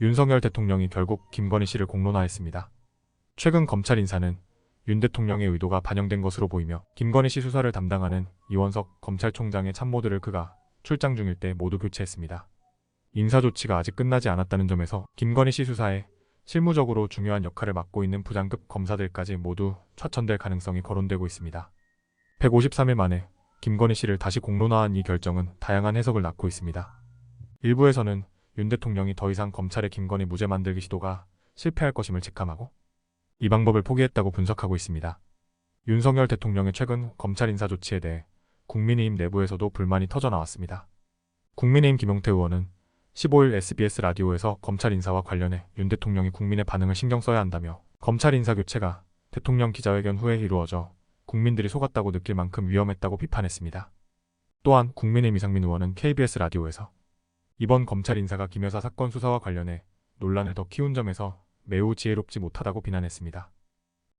윤석열 대통령이 결국 김건희 씨를 공론화했습니다. 최근 검찰 인사는 윤 대통령의 의도가 반영된 것으로 보이며 김건희 씨 수사를 담당하는 이원석 검찰총장의 참모들을 그가 출장 중일 때 모두 교체했습니다. 인사 조치가 아직 끝나지 않았다는 점에서 김건희 씨 수사에 실무적으로 중요한 역할을 맡고 있는 부장급 검사들까지 모두 좌천될 가능성이 거론되고 있습니다. 153일 만에 김건희 씨를 다시 공론화한 이 결정은 다양한 해석을 낳고 있습니다. 일부에서는 윤 대통령이 더 이상 검찰의 김건희 무죄 만들기 시도가 실패할 것임을 직감하고 이 방법을 포기했다고 분석하고 있습니다. 윤석열 대통령의 최근 검찰 인사 조치에 대해 국민의힘 내부에서도 불만이 터져나왔습니다. 국민의힘 김용태 의원은 15일 SBS 라디오에서 검찰 인사와 관련해 윤 대통령이 국민의 반응을 신경 써야 한다며 검찰 인사 교체가 대통령 기자회견 후에 이루어져 국민들이 속았다고 느낄 만큼 위험했다고 비판했습니다. 또한 국민의힘 이상민 의원은 KBS 라디오에서 이번 검찰 인사가 김 여사 사건 수사와 관련해 논란을 더 키운 점에서 매우 지혜롭지 못하다고 비난했습니다.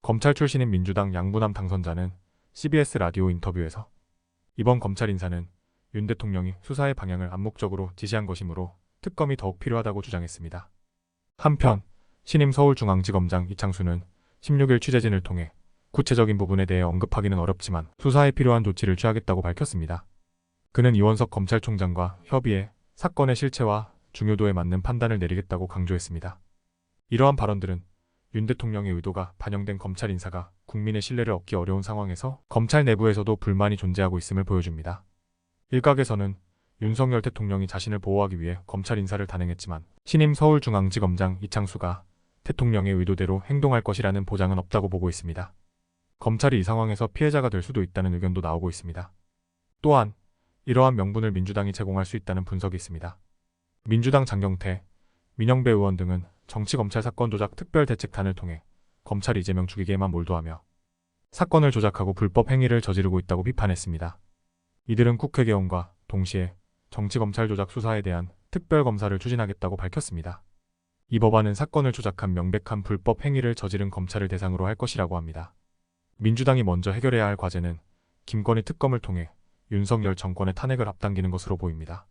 검찰 출신인 민주당 양부남 당선자는 CBS 라디오 인터뷰에서 이번 검찰 인사는 윤 대통령이 수사의 방향을 암묵적으로 지시한 것이므로 특검이 더욱 필요하다고 주장했습니다. 한편 신임 서울중앙지검장 이창수는 16일 취재진을 통해 구체적인 부분에 대해 언급하기는 어렵지만 수사에 필요한 조치를 취하겠다고 밝혔습니다. 그는 이원석 검찰총장과 협의해 사건의 실체와 중요도에 맞는 판단을 내리겠다고 강조했습니다. 이러한 발언들은 윤 대통령의 의도가 반영된 검찰 인사가 국민의 신뢰를 얻기 어려운 상황에서 검찰 내부에서도 불만이 존재하고 있음을 보여줍니다. 일각에서는 윤석열 대통령이 자신을 보호하기 위해 검찰 인사를 단행했지만 신임 서울중앙지검장 이창수가 대통령의 의도대로 행동할 것이라는 보장은 없다고 보고 있습니다. 검찰이 이 상황에서 피해자가 될 수도 있다는 의견도 나오고 있습니다. 또한 이러한 명분을 민주당이 제공할 수 있다는 분석이 있습니다. 민주당 장경태, 민영배 의원 등은 정치검찰 사건 조작 특별대책단을 통해 검찰이 이재명 죽이기에만 몰두하며 사건을 조작하고 불법 행위를 저지르고 있다고 비판했습니다. 이들은 국회 개원과 동시에 정치검찰 조작 수사에 대한 특별검사를 추진하겠다고 밝혔습니다. 이 법안은 사건을 조작한 명백한 불법 행위를 저지른 검찰을 대상으로 할 것이라고 합니다. 민주당이 먼저 해결해야 할 과제는 김건희 특검을 통해 윤석열 정권의 탄핵을 앞당기는 것으로 보입니다.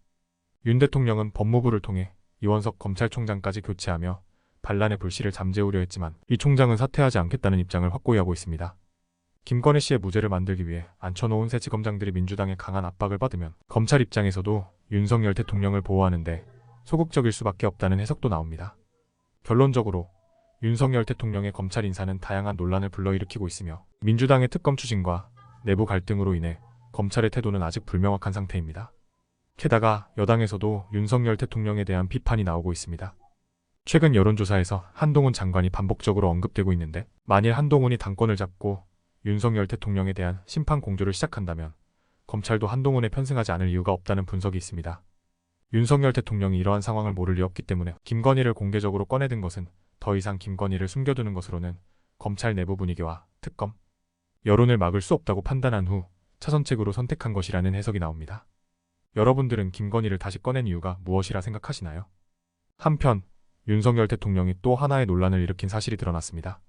윤 대통령은 법무부를 통해 이원석 검찰총장까지 교체하며 반란의 불씨를 잠재우려 했지만 이 총장은 사퇴하지 않겠다는 입장을 확고히 하고 있습니다. 김건희 씨의 무죄를 만들기 위해 앉혀놓은 새 지검장들이 민주당의 강한 압박을 받으면 검찰 입장에서도 윤석열 대통령을 보호하는데 소극적일 수밖에 없다는 해석도 나옵니다. 결론적으로 윤석열 대통령의 검찰 인사는 다양한 논란을 불러일으키고 있으며 민주당의 특검 추진과 내부 갈등으로 인해 검찰의 태도는 아직 불명확한 상태입니다. 게다가 여당에서도 윤석열 대통령에 대한 비판이 나오고 있습니다. 최근 여론조사에서 한동훈 장관이 반복적으로 언급되고 있는데 만일 한동훈이 당권을 잡고 윤석열 대통령에 대한 심판 공조를 시작한다면 검찰도 한동훈에 편승하지 않을 이유가 없다는 분석이 있습니다. 윤석열 대통령이 이러한 상황을 모를 리 없기 때문에 김건희를 공개적으로 꺼내든 것은 더 이상 김건희를 숨겨두는 것으로는 검찰 내부 분위기와 특검, 여론을 막을 수 없다고 판단한 후 차선책으로 선택한 것이라는 해석이 나옵니다. 여러분들은 김건희를 다시 꺼낸 이유가 무엇이라 생각하시나요? 한편 윤석열 대통령이 또 하나의 논란을 일으킨 사실이 드러났습니다.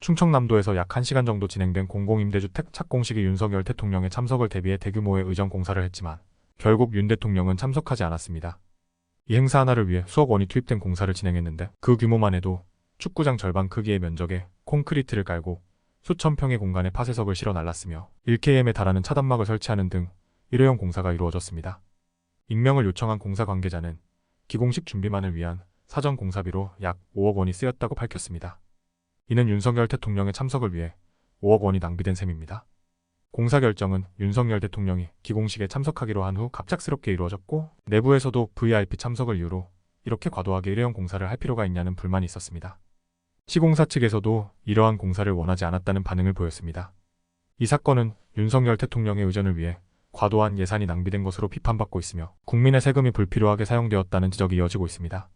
충청남도에서 약 1시간 정도 진행된 공공임대주택 착공식이 윤석열 대통령의 참석을 대비해 대규모의 의정 공사를 했지만 결국 윤 대통령은 참석하지 않았습니다. 이 행사 하나를 위해 수억 원이 투입된 공사를 진행했는데 그 규모만 해도 축구장 절반 크기의 면적에 콘크리트를 깔고 수천 평의 공간에 파쇄석을 실어 날랐으며 1km에 달하는 차단막을 설치하는 등 일회용 공사가 이루어졌습니다. 익명을 요청한 공사 관계자는 기공식 준비만을 위한 사전 공사비로 약 5억 원이 쓰였다고 밝혔습니다. 이는 윤석열 대통령의 참석을 위해 5억 원이 낭비된 셈입니다. 공사 결정은 윤석열 대통령이 기공식에 참석하기로 한 후 갑작스럽게 이루어졌고 내부에서도 VIP 참석을 이유로 이렇게 과도하게 일회용 공사를 할 필요가 있냐는 불만이 있었습니다. 시공사 측에서도 이러한 공사를 원하지 않았다는 반응을 보였습니다. 이 사건은 윤석열 대통령의 의전을 위해 과도한 예산이 낭비된 것으로 비판받고 있으며 국민의 세금이 불필요하게 사용되었다는 지적이 이어지고 있습니다.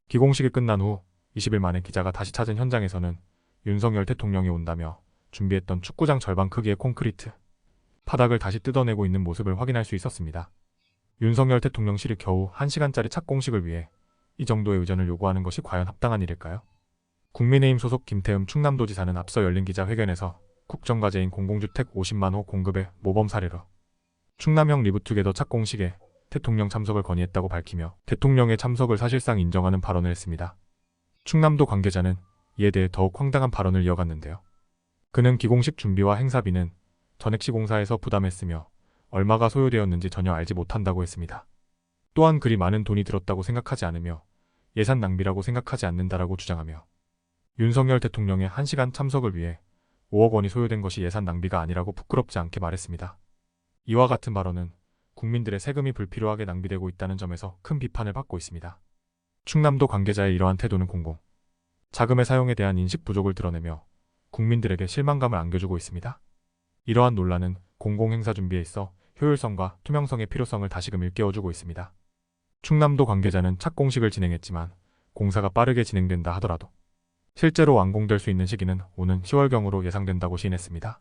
기공식이 끝난 후 20일 만에 기자가 다시 찾은 현장에서는 윤석열 대통령이 온다며 준비했던 축구장 절반 크기의 콘크리트 바닥을 다시 뜯어내고 있는 모습을 확인할 수 있었습니다. 윤석열 대통령실이 겨우 1시간짜리 착공식을 위해 이 정도의 의전을 요구하는 것이 과연 합당한 일일까요? 국민의힘 소속 김태흠 충남도지사는 앞서 열린 기자회견에서 국정과제인 공공주택 50만 호 공급의 모범 사례로 충남형 리브투게더 착공식에 대통령 참석을 건의했다고 밝히며 대통령의 참석을 사실상 인정하는 발언을 했습니다. 충남도 관계자는 이에 대해 더욱 황당한 발언을 이어갔는데요. 그는 기공식 준비와 행사비는 전액시공사에서 부담했으며 얼마가 소요되었는지 전혀 알지 못한다고 했습니다. 또한 그리 많은 돈이 들었다고 생각하지 않으며 예산 낭비라고 생각하지 않는다라고 주장하며 윤석열 대통령의 1시간 참석을 위해 5억 원이 소요된 것이 예산 낭비가 아니라고 부끄럽지 않게 말했습니다. 이와 같은 발언은 국민들의 세금이 불필요하게 낭비되고 있다는 점에서 큰 비판을 받고 있습니다. 충남도 관계자의 이러한 태도는 공공 자금의 사용에 대한 인식 부족을 드러내며 국민들에게 실망감을 안겨주고 있습니다. 이러한 논란은 공공행사 준비에 있어 효율성과 투명성의 필요성을 다시금 일깨워주고 있습니다. 충남도 관계자는 착공식을 진행했지만 공사가 빠르게 진행된다 하더라도 실제로 완공될 수 있는 시기는 오는 10월경으로 예상된다고 시인했습니다.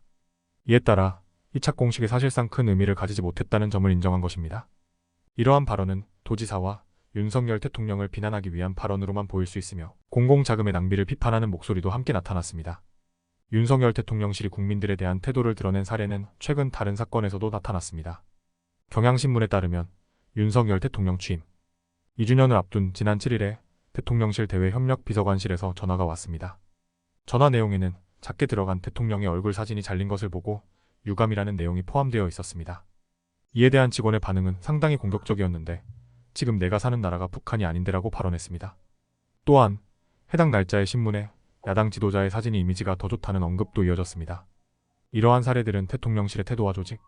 이에 따라 이 착공식이 사실상 큰 의미를 가지지 못했다는 점을 인정한 것입니다. 이러한 발언은 도지사와 윤석열 대통령을 비난하기 위한 발언으로만 보일 수 있으며 공공자금의 낭비를 비판하는 목소리도 함께 나타났습니다. 윤석열 대통령실이 국민들에 대한 태도를 드러낸 사례는 최근 다른 사건에서도 나타났습니다. 경향신문에 따르면 윤석열 대통령 취임 2주년을 앞둔 지난 7일에 대통령실 대외협력비서관실에서 전화가 왔습니다. 전화 내용에는 작게 들어간 대통령의 얼굴 사진이 잘린 것을 보고 유감이라는 내용이 포함되어 있었습니다. 이에 대한 직원의 반응은 상당히 공격적이었는데 지금 내가 사는 나라가 북한이 아닌데라고 발언했습니다. 또한 해당 날짜의 신문에 야당 지도자의 사진이 이미지가 더 좋다는 언급도 이어졌습니다. 이러한 사례들은 대통령실의 태도와 조직,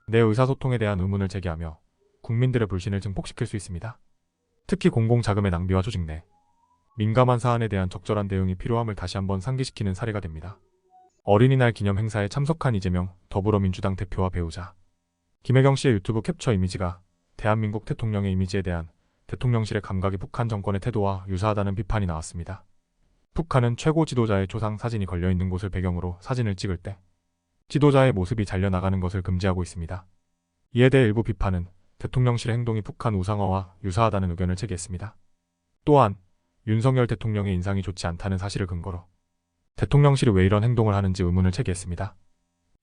내 의사소통에 대한 의문을 제기하며 국민들의 불신을 증폭시킬 수 있습니다. 특히 공공자금의 낭비와 조직 내 민감한 사안에 대한 적절한 대응이 필요함을 다시 한번 상기시키는 사례가 됩니다. 어린이날 기념 행사에 참석한 이재명 더불어민주당 대표와 배우자 김혜경 씨의 유튜브 캡처 이미지가 대한민국 대통령의 이미지에 대한 대통령실의 감각이 북한 정권의 태도와 유사하다는 비판이 나왔습니다. 북한은 최고 지도자의 초상 사진이 걸려있는 곳을 배경으로 사진을 찍을 때 지도자의 모습이 잘려나가는 것을 금지하고 있습니다. 이에 대해 일부 비판은 대통령실의 행동이 북한 우상화와 유사하다는 의견을 제기했습니다. 또한 윤석열 대통령의 인상이 좋지 않다는 사실을 근거로 대통령실이 왜 이런 행동을 하는지 의문을 제기했습니다.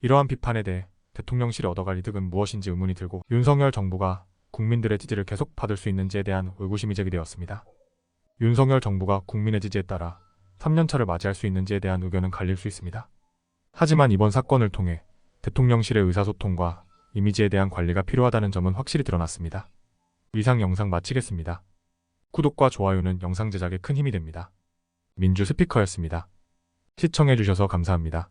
이러한 비판에 대해 대통령실이 얻어갈 이득은 무엇인지 의문이 들고 윤석열 정부가 국민들의 지지를 계속 받을 수 있는지에 대한 의구심이 제기되었습니다. 윤석열 정부가 국민의 지지에 따라 3년차를 맞이할 수 있는지에 대한 의견은 갈릴 수 있습니다. 하지만 이번 사건을 통해 대통령실의 의사소통과 이미지에 대한 관리가 필요하다는 점은 확실히 드러났습니다. 이상 영상 마치겠습니다. 구독과 좋아요는 영상 제작에 큰 힘이 됩니다. 민주 스피커였습니다. 시청해주셔서 감사합니다.